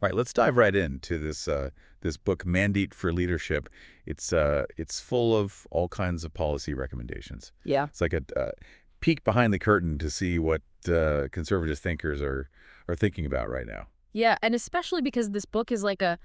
All right, let's dive right into this book, Mandate for Leadership. It's full of all kinds of policy recommendations. Yeah. It's like a peek behind the curtain to see what conservative thinkers are thinking about right now. Yeah, and especially because this book is like a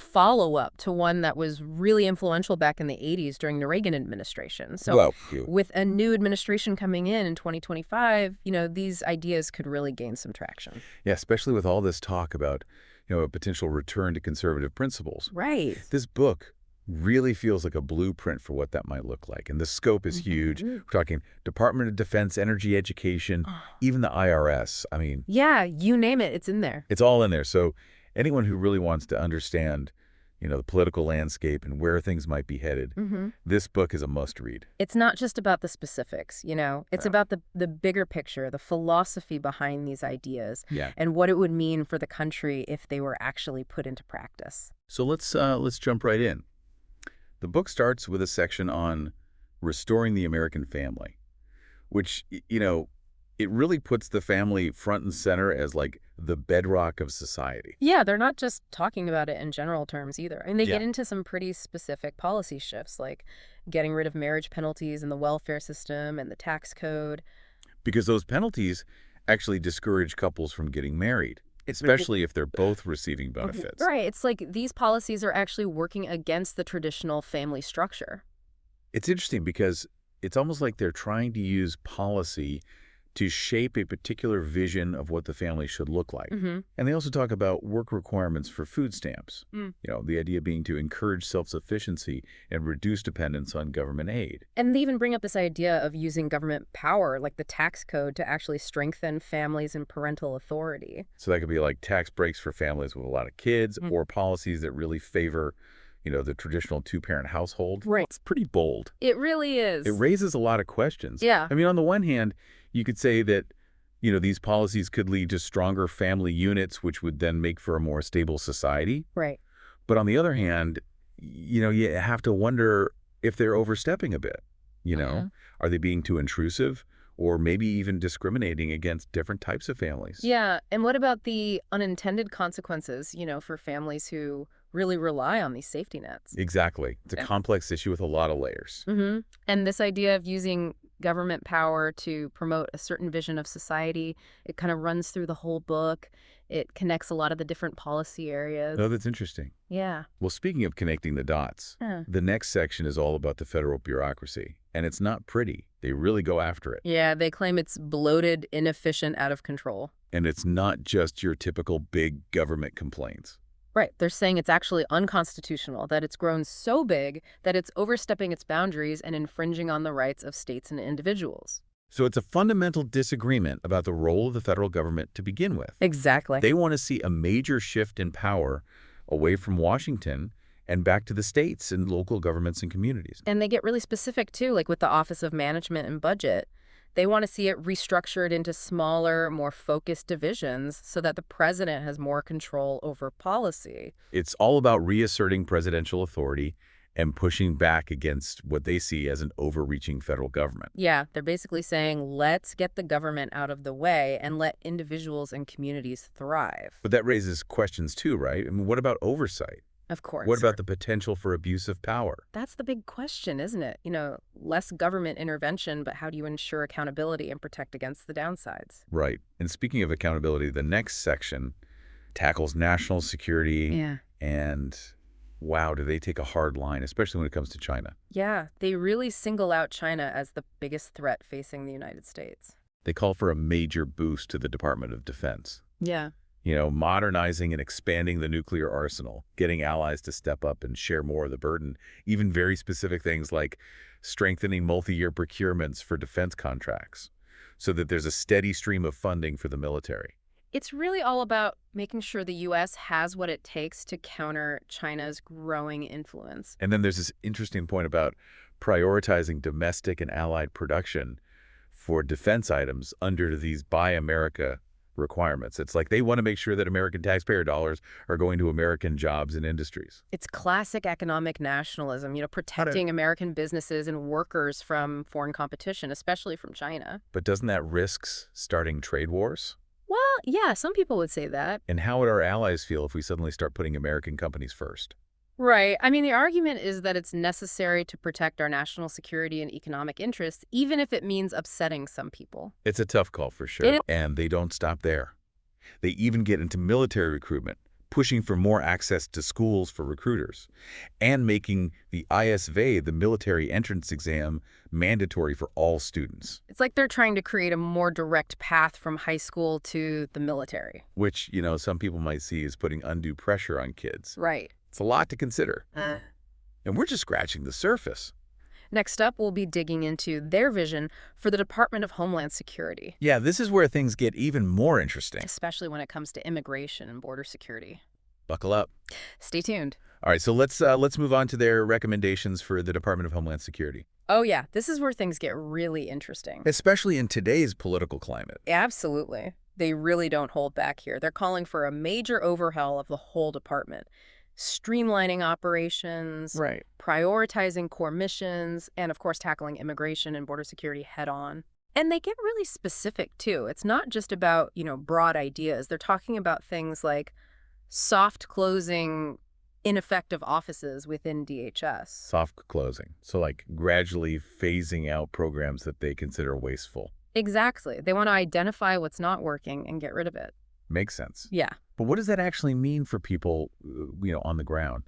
follow-up to one that was really influential back in the 80s during the Reagan administration. So Well, with a new administration coming in 2025, these ideas could really gain some traction. yeah, especially with all this talk about, a potential return to conservative principles. Right. This book really feels like a blueprint for what that might look like. And the scope is huge. Mhm. We're talking Department of Defense, energy education, even the IRS. I mean, Yeah, you name it, it's in there. it's all in there. So anyone who really wants to understand, the political landscape and where things might be headed, this book is a must-read. It's not just about the specifics, It's No. about the bigger picture, the philosophy behind these ideas, Yeah. and what it would mean for the country if they were actually put into practice. So let's jump right in. The book starts with a section on restoring the American family, which, it really puts the family front and center as like the bedrock of society. Yeah, they're not just talking about it in general terms either. And they Yeah. get into some pretty specific policy shifts, like getting rid of marriage penalties in the welfare system and the tax code. Because those penalties actually discourage couples from getting married, especially if they're both receiving benefits. Right. It's like these policies are actually working against the traditional family structure. It's interesting because it's almost like they're trying to use policy to shape a particular vision of what the family should look like. And they also talk about work requirements for food stamps. The idea being to encourage self-sufficiency and reduce dependence on government aid. And they even bring up this idea of using government power, like the tax code, to actually strengthen families and parental authority. So that could be like tax breaks for families with a lot of kids or policies that really favor, the traditional two-parent household. Right. It's pretty bold. It really is. It raises a lot of questions. Yeah. I mean, on the one hand, you could say that, these policies could lead to stronger family units, which would then make for a more stable society. Right. But on the other hand, you have to wonder if they're overstepping a bit. Are they being too intrusive or maybe even discriminating against different types of families? Yeah. And what about the unintended consequences, for families who really rely on these safety nets? Exactly. It's a complex issue with a lot of layers. And this idea of using government power to promote a certain vision of society, it kind of runs through the whole book. It connects a lot of the different policy areas. Oh, that's interesting. Yeah. Well, speaking of connecting the dots, the next section is all about the federal bureaucracy. And it's not pretty. They really go after it. Yeah, they claim it's bloated, inefficient, out of control. And it's not just your typical big government complaints. Right. They're saying it's actually unconstitutional, that it's grown so big that it's overstepping its boundaries and infringing on the rights of states and individuals. So it's a fundamental disagreement about the role of the federal government to begin with. Exactly. They want to see a major shift in power away from Washington and back to the states and local governments and communities. And they get really specific, too, like with the Office of Management and Budget. They want to see it restructured into smaller, more focused divisions so that the president has more control over policy. It's all about reasserting presidential authority and pushing back against what they see as an overreaching federal government. Yeah, they're basically saying, let's get the government out of the way and let individuals and communities thrive. But that raises questions too, right? I mean, what about oversight? Of course. What about the potential for abuse of power? That's the big question, isn't it? Less government intervention, but how do you ensure accountability and protect against the downsides? Right. And speaking of accountability, the next section tackles national security. Yeah. And wow, do they take a hard line, especially when it comes to China. Yeah, they really single out China as the biggest threat facing the United States. They call for a major boost to the Department of Defense. Yeah. Modernizing and expanding the nuclear arsenal, getting allies to step up and share more of the burden, even very specific things like strengthening multi-year procurements for defense contracts so that there's a steady stream of funding for the military. It's really all about making sure the U.S. has what it takes to counter China's growing influence. And then there's this interesting point about prioritizing domestic and allied production for defense items under these Buy America requirements. It's like they want to make sure that American taxpayer dollars are going to American jobs and industries. It's classic economic nationalism, protecting American businesses and workers from foreign competition, especially from China. But doesn't that risk starting trade wars? Well, yeah, some people would say that. And how would our allies feel if we suddenly start putting American companies first? Right. I mean, the argument is that it's necessary to protect our national security and economic interests, even if it means upsetting some people. It's a tough call for It sure. is. And they don't stop there. They even get into military recruitment, pushing for more access to schools for recruiters, and making the ISV, the military entrance exam, mandatory for all students. It's like they're trying to create a more direct path from high school to the military. Which, some people might see as putting undue pressure on kids. Right. It's a lot to consider. And we're just scratching the surface. Next up, we'll be digging into their vision for the Department of Homeland Security. Yeah, this is where things get even more interesting. Especially when it comes to immigration and border security. Buckle up. Stay tuned. All right, so let's move on to their recommendations for the Department of Homeland Security. Oh, yeah, this is where things get really interesting. Especially in today's political climate. Absolutely. They really don't hold back here. They're calling for a major overhaul of the whole department. Streamlining operations, Right. prioritizing core missions, and of course tackling immigration and border security head on. And they get really specific too. It's not just about, broad ideas. They're talking about things like soft closing ineffective offices within DHS. Soft closing. So like gradually phasing out programs that they consider wasteful. Exactly. They want to identify what's not working and get rid of it. Makes sense. Yeah. But what does that actually mean for people, on the ground?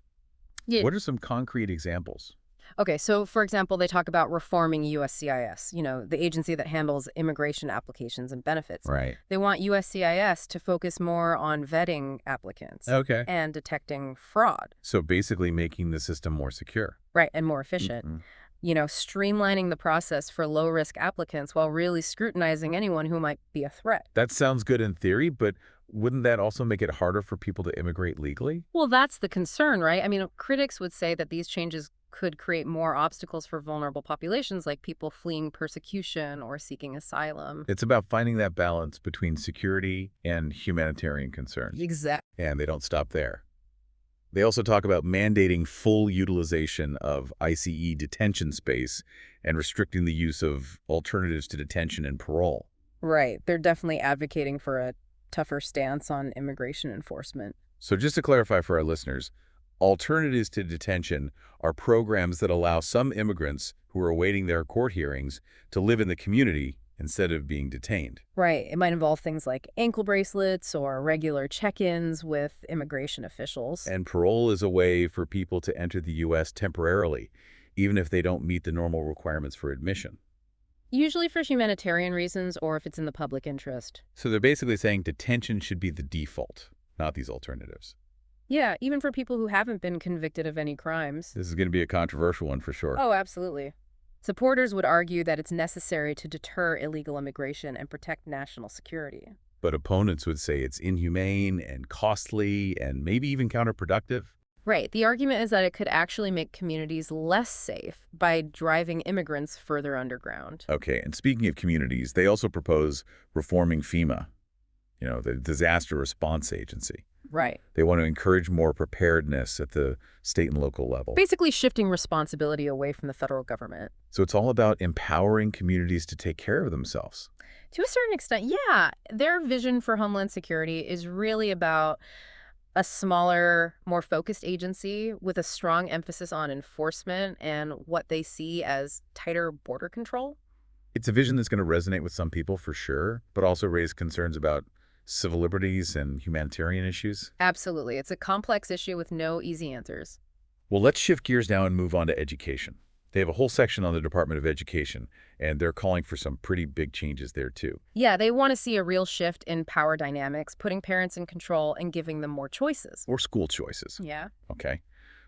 Yeah. What are some concrete examples? Okay, so for example, they talk about reforming USCIS, the agency that handles immigration applications and benefits. Right. They want USCIS to focus more on vetting applicants Okay. and detecting fraud. So basically making the system more secure. Right, and more efficient. Mhm. Streamlining the process for low-risk applicants while really scrutinizing anyone who might be a threat. That sounds good in theory, but wouldn't that also make it harder for people to immigrate legally? Well, that's the concern, right? I mean, critics would say that these changes could create more obstacles for vulnerable populations like people fleeing persecution or seeking asylum. It's about finding that balance between security and humanitarian concerns. Exactly. And they don't stop there. They also talk about mandating full utilization of ICE detention space and restricting the use of alternatives to detention and parole. Right. They're definitely advocating for a tougher stance on immigration enforcement. So just to clarify for our listeners, alternatives to detention are programs that allow some immigrants who are awaiting their court hearings to live in the community instead of being detained. Right. It might involve things like ankle bracelets or regular check-ins with immigration officials. And parole is a way for people to enter the U.S. temporarily, even if they don't meet the normal requirements for admission. Usually for humanitarian reasons or if it's in the public interest. So they're basically saying detention should be the default, not these alternatives. Yeah, even for people who haven't been convicted of any crimes. This is going to be a controversial one for sure. Oh, absolutely. Supporters would argue that it's necessary to deter illegal immigration and protect national security. But opponents would say it's inhumane and costly and maybe even counterproductive. Right. The argument is that it could actually make communities less safe by driving immigrants further underground. Okay, and speaking of communities, they also propose reforming FEMA, the Disaster Response Agency. Right. They want to encourage more preparedness at the state and local level. Basically shifting responsibility away from the federal government. So it's all about empowering communities to take care of themselves. To a certain extent, yeah. Their vision for Homeland Security is really about a smaller, more focused agency with a strong emphasis on enforcement and what they see as tighter border control. It's a vision that's going to resonate with some people for sure, but also raise concerns about civil liberties and humanitarian issues. Absolutely. It's a complex issue with no easy answers. Well, let's shift gears now and move on to education. They have a whole section on the Department of Education, and they're calling for some pretty big changes there, too. Yeah, they want to see a real shift in power dynamics, putting parents in control and giving them more choices. Or school choices. Yeah. Okay.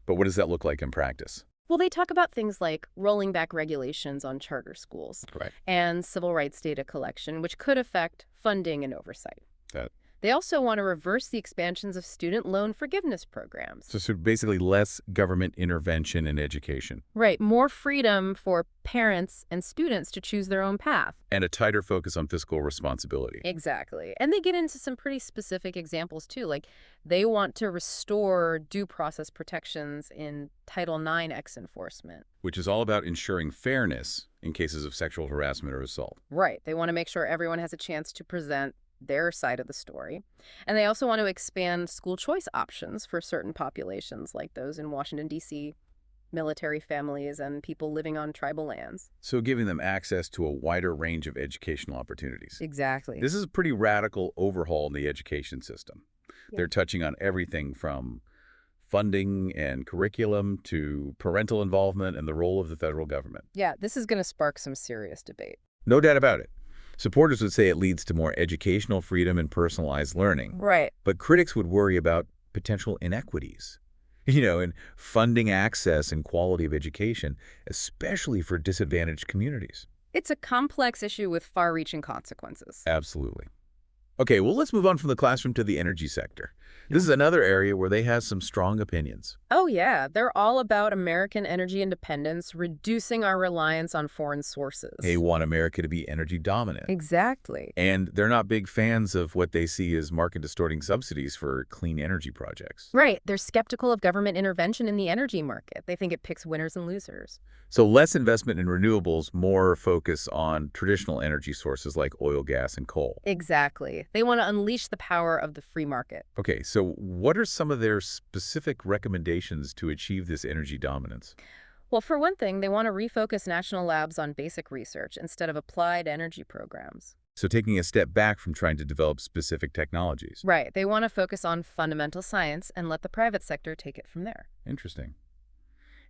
But what does that look like in practice? Well, they talk about things like rolling back regulations on charter schools Right. and civil rights data collection, which could affect funding and oversight. That. They also want to reverse the expansions of student loan forgiveness programs. So basically less government intervention in education. Right, more freedom for parents and students to choose their own path. And a tighter focus on fiscal responsibility. Exactly. And they get into some pretty specific examples, too. Like, they want to restore due process protections in Title IX enforcement. Which is all about ensuring fairness in cases of sexual harassment or assault. Right. They want to make sure everyone has a chance to present their side of the story. And they also want to expand school choice options for certain populations, like those in Washington, D.C., military families, and people living on tribal lands. So giving them access to a wider range of educational opportunities. Exactly. This is a pretty radical overhaul in the education system. Yeah. They're touching on everything from funding and curriculum to parental involvement and the role of the federal government. Yeah, this is going to spark some serious debate. No doubt about it. Supporters would say it leads to more educational freedom and personalized learning. Right. But critics would worry about potential inequities, in funding access and quality of education, especially for disadvantaged communities. It's a complex issue with far-reaching consequences. Absolutely. Okay, well, let's move on from the classroom to the energy sector. This is another area where they have some strong opinions. Oh, yeah. They're all about American energy independence, reducing our reliance on foreign sources. They want America to be energy dominant. Exactly. And they're not big fans of what they see as market-distorting subsidies for clean energy projects. Right. They're skeptical of government intervention in the energy market. They think it picks winners and losers. So less investment in renewables, more focus on traditional energy sources like oil, gas, and coal. Exactly. They want to unleash the power of the free market. Okay, so what are some of their specific recommendations to achieve this energy dominance? Well, for one thing, they want to refocus national labs on basic research instead of applied energy programs. So taking a step back from trying to develop specific technologies. Right. They want to focus on fundamental science and let the private sector take it from there. Interesting.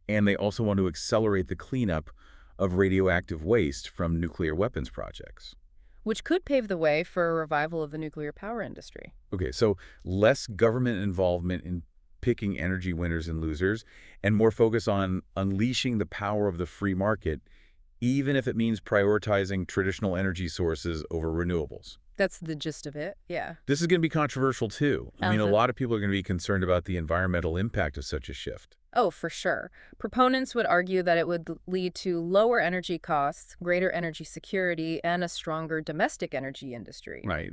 And they also want to accelerate the cleanup of radioactive waste from nuclear weapons projects. Which could pave the way for a revival of the nuclear power industry. Okay, so less government involvement in picking energy winners and losers, and more focus on unleashing the power of the free market, even if it means prioritizing traditional energy sources over renewables. That's the gist of it, yeah. This is going to be controversial, too. I mean, a Uh-huh. lot of people are going to be concerned about the environmental impact of such a shift. Oh, for sure. Proponents would argue that it would lead to lower energy costs, greater energy security, and a stronger domestic energy industry. Right.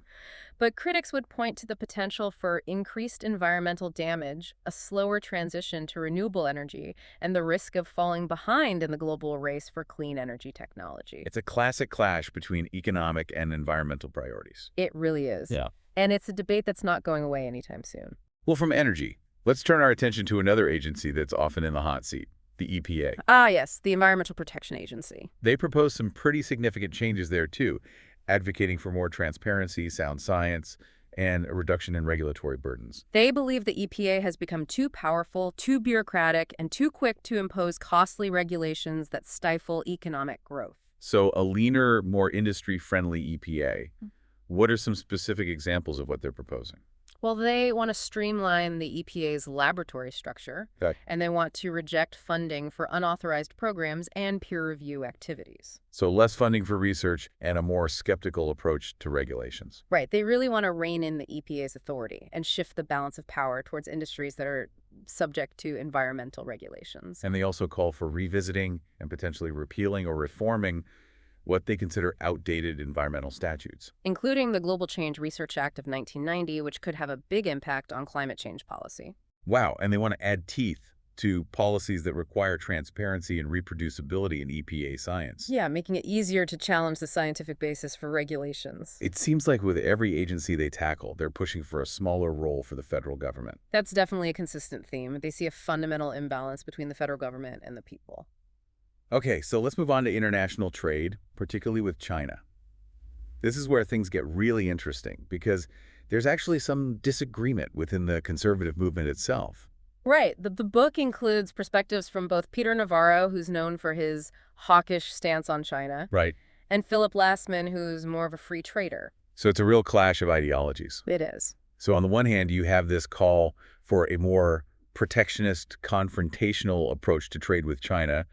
But critics would point to the potential for increased environmental damage, a slower transition to renewable energy, and the risk of falling behind in the global race for clean energy technology. It's a classic clash between economic and environmental priorities. It really is. Yeah. And it's a debate that's not going away anytime soon. Well, from energy, let's turn our attention to another agency that's often in the hot seat, the EPA. Ah, yes, the Environmental Protection Agency. They propose some pretty significant changes there, too, advocating for more transparency, sound science, and a reduction in regulatory burdens. They believe the EPA has become too powerful, too bureaucratic, and too quick to impose costly regulations that stifle economic growth. So a leaner, more industry-friendly EPA. What are some specific examples of what they're proposing? Well, they want to streamline the EPA's laboratory structure, Okay. and they want to reject funding for unauthorized programs and peer review activities. So less funding for research and a more skeptical approach to regulations. Right. They really want to rein in the EPA's authority and shift the balance of power towards industries that are subject to environmental regulations. And they also call for revisiting and potentially repealing or reforming what they consider outdated environmental statutes. Including the Global Change Research Act of 1990, which could have a big impact on climate change policy. Wow, and they want to add teeth to policies that require transparency and reproducibility in EPA science. Yeah, making it easier to challenge the scientific basis for regulations. It seems like with every agency they tackle, they're pushing for a smaller role for the federal government. That's definitely a consistent theme. They see a fundamental imbalance between the federal government and the people. Okay, so let's move on to international trade, particularly with China. This is where things get really interesting because there's actually some disagreement within the conservative movement itself. Right. The book includes perspectives from both Peter Navarro, who's known for his hawkish stance on China, Right. and Philip Lassman, who's more of a free trader. So it's a real clash of ideologies. It is. So on the one hand, you have this call for a more protectionist, confrontational approach to trade with China.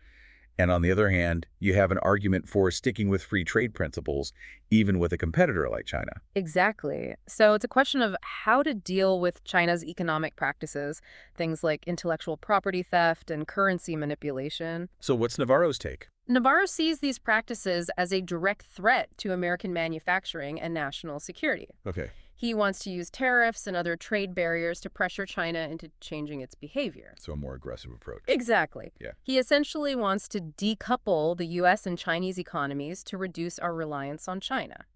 And on the other hand, you have an argument for sticking with free trade principles, even with a competitor like China. Exactly. So it's a question of how to deal with China's economic practices, things like intellectual property theft and currency manipulation. So what's Navarro's take? Navarro sees these practices as a direct threat to American manufacturing and national security. Okay. He wants to use tariffs and other trade barriers to pressure China into changing its behavior. So a more aggressive approach. Exactly. Yeah. He essentially wants to decouple the U.S. and Chinese economies to reduce our reliance on China.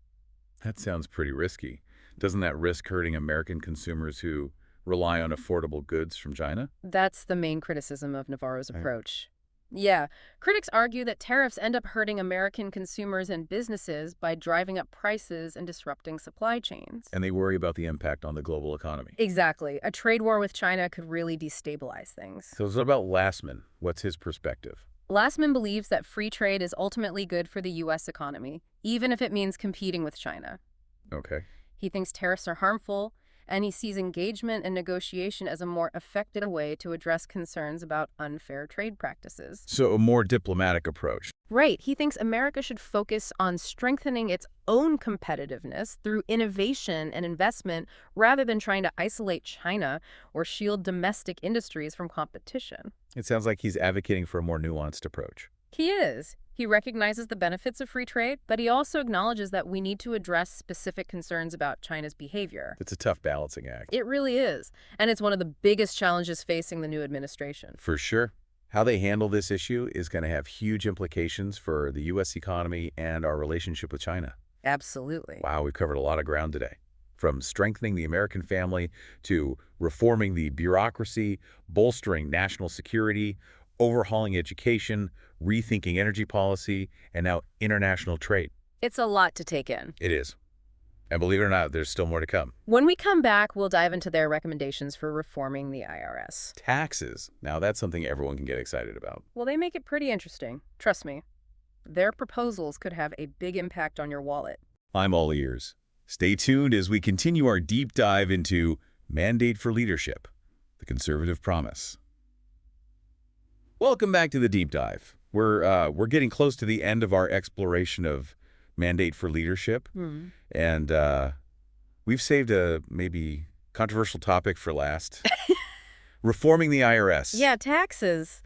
That sounds pretty risky. Doesn't that risk hurting American consumers who rely on affordable goods from China? That's the main criticism of Navarro's Right. approach. Yeah, critics argue that tariffs end up hurting American consumers and businesses by driving up prices and disrupting supply chains. And they worry about the impact on the global economy. Exactly. A trade war with China could really destabilize things. So what about Lastman? What's his perspective? Lassman believes that free trade is ultimately good for the U.S. economy, even if it means competing with China. Okay. He thinks tariffs are harmful, and he sees engagement and negotiation as a more effective way to address concerns about unfair trade practices. So a more diplomatic approach. Right. He thinks America should focus on strengthening its own competitiveness through innovation and investment rather than trying to isolate China or shield domestic industries from competition. It sounds like he's advocating for a more nuanced approach. He is. He recognizes the benefits of free trade, but he also acknowledges that we need to address specific concerns about China's behavior. It's a tough balancing act. It really is. And it's one of the biggest challenges facing the new administration. For sure. How they handle this issue is going to have huge implications for the U.S. economy and our relationship with China. Absolutely. Wow, we've covered a lot of ground today. From strengthening the American family to reforming the bureaucracy, bolstering national security, overhauling education, rethinking energy policy, and now international trade. It's a lot to take in. It is. And believe it or not, there's still more to come. When we come back, we'll dive into their recommendations for reforming the IRS. Taxes. Now, that's something everyone can get excited about. Well, they make it pretty interesting. Trust me. Their proposals could have a big impact on your wallet. I'm all ears. Stay tuned as we continue our deep dive into Mandate for Leadership, the Conservative Promise. Welcome back to the deep dive. We're getting close to the end of our exploration of Mandate for Leadership, and we've saved a maybe controversial topic for last. Reforming the IRS. Yeah, taxes.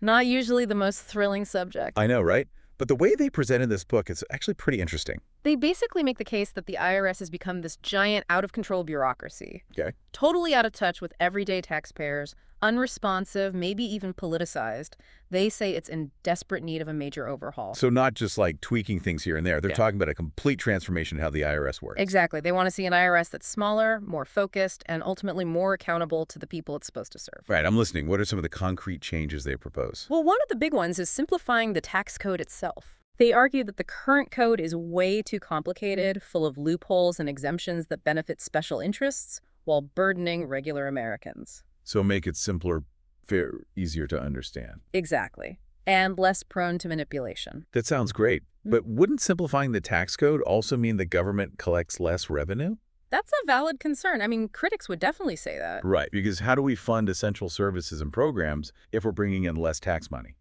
Not usually the most thrilling subject. I know, right? But the way they presented this book is actually pretty interesting. They basically make the case that the IRS has become this giant, out-of-control bureaucracy. Okay. Totally out of touch with everyday taxpayers, unresponsive, maybe even politicized. They say it's in desperate need of a major overhaul. So not just like tweaking things here and there. They're Yeah. talking about a complete transformation in how the IRS works. Exactly. They want to see an IRS that's smaller, more focused, and ultimately more accountable to the people it's supposed to serve. Right, I'm listening. What are some of the concrete changes they propose? Well, one of the big ones is simplifying the tax code itself. They argue that the current code is way too complicated, full of loopholes and exemptions that benefit special interests while burdening regular Americans. So make it simpler, fair, easier to understand. Exactly. And less prone to manipulation. That sounds great. But wouldn't simplifying the tax code also mean the government collects less revenue? That's a valid concern. I mean, critics would definitely say that. Right, because how do we fund essential services and programs if we're bringing in less tax money?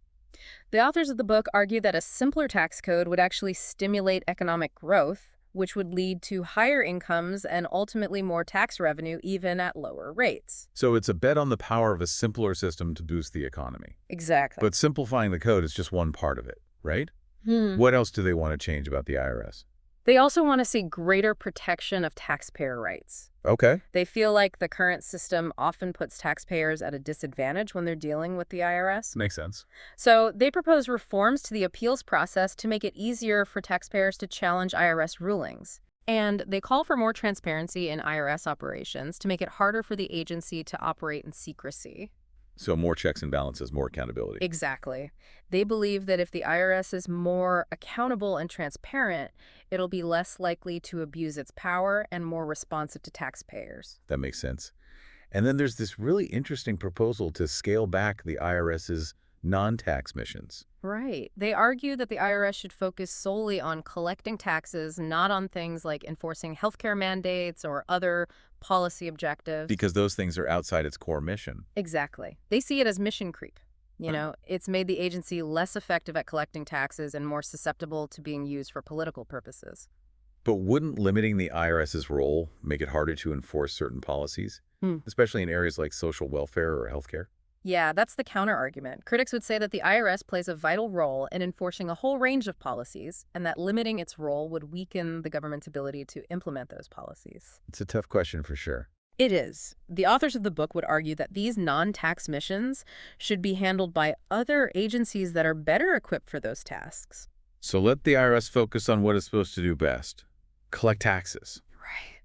The authors of the book argue that a simpler tax code would actually stimulate economic growth, which would lead to higher incomes and ultimately more tax revenue even at lower rates. So it's a bet on the power of a simpler system to boost the economy. Exactly. But simplifying the code is just one part of it, right? What else do they want to change about the IRS? They also want to see greater protection of taxpayer rights. Okay. They feel like the current system often puts taxpayers at a disadvantage when they're dealing with the IRS. Makes sense. So they propose reforms to the appeals process to make it easier for taxpayers to challenge IRS rulings. And they call for more transparency in IRS operations to make it harder for the agency to operate in secrecy. So more checks and balances, more accountability. Exactly. They believe that if the IRS is more accountable and transparent, it'll be less likely to abuse its power and more responsive to taxpayers. That makes sense. And then there's this really interesting proposal to scale back the IRS's non-tax missions. Right. They argue that the IRS should focus solely on collecting taxes, not on things like enforcing healthcare mandates or other policy objectives. Because those things are outside its core mission. Exactly. They see it as mission creep. You know, it's made the agency less effective at collecting taxes and more susceptible to being used for political purposes. But wouldn't limiting the IRS's role make it harder to enforce certain policies, especially in areas like social welfare or healthcare? Yeah, that's the counter-argument. Critics would say that the IRS plays a vital role in enforcing a whole range of policies, and that limiting its role would weaken the government's ability to implement those policies. It's a tough question for sure. It is. The authors of the book would argue that these non-tax missions should be handled by other agencies that are better equipped for those tasks. So let the IRS focus on what it's supposed to do best. Collect taxes. Right.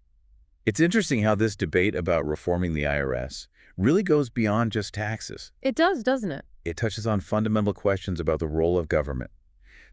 It's interesting how this debate about reforming the IRS really goes beyond just taxes. It does, doesn't it? It touches on fundamental questions about the role of government,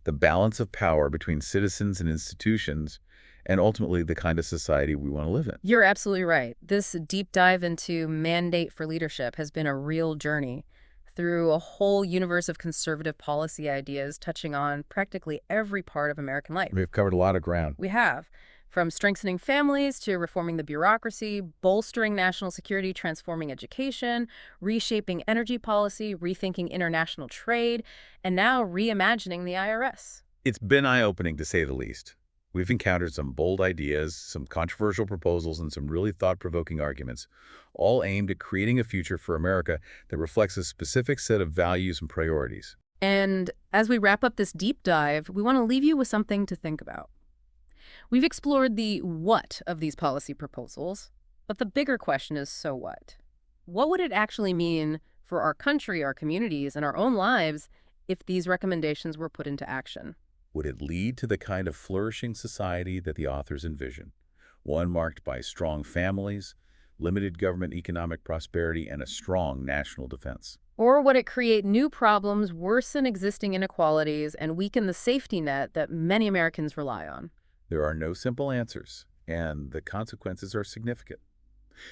the balance of power between citizens and institutions, and ultimately the kind of society we want to live in. You're absolutely right. This deep dive into mandate for leadership has been a real journey through a whole universe of conservative policy ideas touching on practically every part of American life. We've covered a lot of ground. We have. From strengthening families to reforming the bureaucracy, bolstering national security, transforming education, reshaping energy policy, rethinking international trade, and now reimagining the IRS. It's been eye-opening, to say the least. We've encountered some bold ideas, some controversial proposals, and some really thought-provoking arguments, all aimed at creating a future for America that reflects a specific set of values and priorities. And as we wrap up this deep dive, we want to leave you with something to think about. We've explored the what of these policy proposals, but the bigger question is, so what? What would it actually mean for our country, our communities, and our own lives if these recommendations were put into action? Would it lead to the kind of flourishing society that the authors envision? One marked by strong families, limited government economic prosperity, and a strong national defense. Or would it create new problems, worsen existing inequalities, and weaken the safety net that many Americans rely on? There are no simple answers, and the consequences are significant.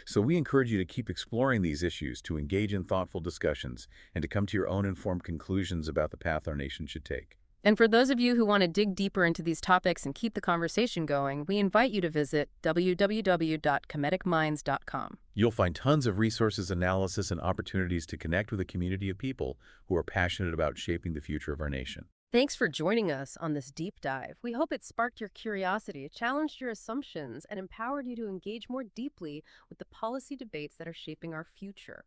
So we encourage you to keep exploring these issues, to engage in thoughtful discussions, and to come to your own informed conclusions about the path our nation should take. And for those of you who want to dig deeper into these topics and keep the conversation going, we invite you to visit www.kemeticminds.com. You'll find tons of resources, analysis, and opportunities to connect with a community of people who are passionate about shaping the future of our nation. Thanks for joining us on this deep dive. We hope it sparked your curiosity, challenged your assumptions, and empowered you to engage more deeply with the policy debates that are shaping our future.